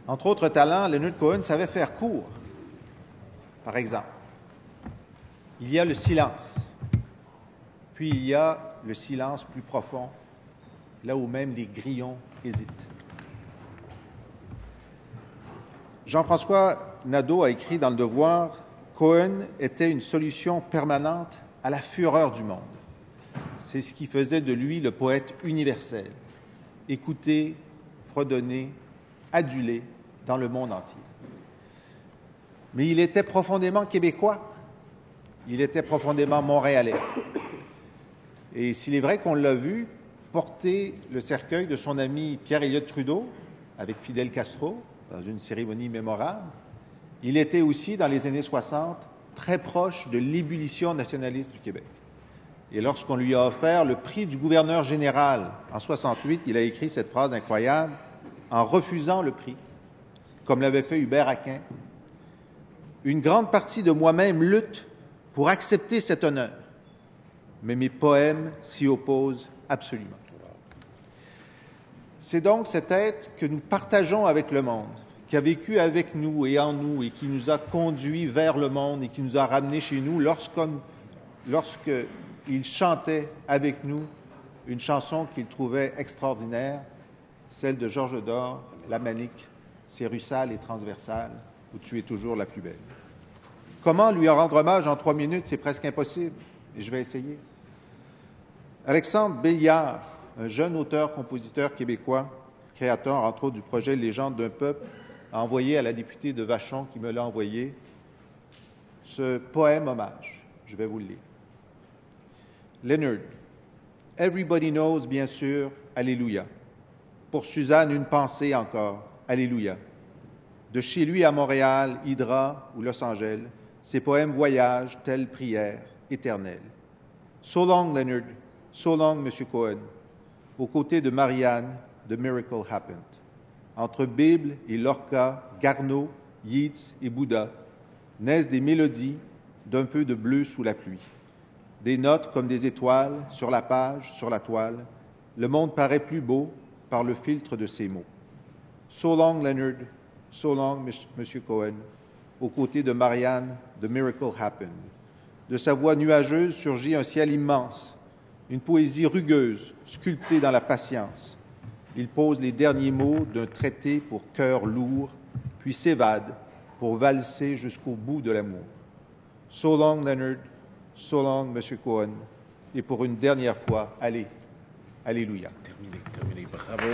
Entre autres talents, Leonard Cohen savait faire court. Par exemple, il y a le silence, puis il y a le silence plus profond, là où même les grillons hésitent. Jean-François Nadeau a écrit dans Le Devoir, Cohen était une solution permanente à la fureur du monde. C'est ce qui faisait de lui le poète universel, écouté, fredonné, adulé dans le monde entier. Mais il était profondément québécois, il était profondément montréalais. Et s'il est vrai qu'on l'a vu porter le cercueil de son ami Pierre-Éliott Trudeau avec Fidel Castro dans une cérémonie mémorable, il était aussi, dans les années 60, très proche de l'ébullition nationaliste du Québec. Et lorsqu'on lui a offert le prix du gouverneur général en 68, il a écrit cette phrase incroyable, en refusant le prix, comme l'avait fait Hubert Aquin. Une grande partie de moi-même lutte pour accepter cet honneur, mais mes poèmes s'y opposent absolument. C'est donc cet être que nous partageons avec le monde, qui a vécu avec nous et en nous et qui nous a conduits vers le monde et qui nous a ramenés chez nous lorsqu'il chantait avec nous une chanson qu'il trouvait extraordinaire, celle de Georges Dor, La Manique, c'est russale et transversale, où tu es toujours la plus belle. Comment lui rendre hommage en 3 minutes? C'est presque impossible, et je vais essayer. Alexandre Béliard, un jeune auteur-compositeur québécois, créateur, entre autres, du projet Légende d'un peuple, a envoyé à la députée de Vachon, qui me l'a envoyé, ce poème hommage. Je vais vous le lire. Leonard. Everybody knows, bien sûr, Alléluia. Pour Suzanne, une pensée encore, Alléluia. De chez lui à Montréal, Hydra ou Los Angeles, ses poèmes voyagent, telle prière éternelle. So long, Leonard. So long, M. Cohen. Aux côtés de Marianne, The Miracle Happened. Entre Bible et Lorca, Garneau, Yeats et Bouddha, naissent des mélodies d'un peu de bleu sous la pluie. Des notes comme des étoiles sur la page, sur la toile. Le monde paraît plus beau par le filtre de ces mots. So long, Leonard. So long, M. Cohen. Aux côtés de Marianne, The Miracle Happened. De sa voix nuageuse surgit un ciel immense, une poésie rugueuse, sculptée dans la patience. Il pose les derniers mots d'un traité pour cœur lourd, puis s'évade pour valser jusqu'au bout de l'amour. So long, Leonard. So long, M. Cohen. Et pour une dernière fois, allez, Alléluia. Terminé, bravo.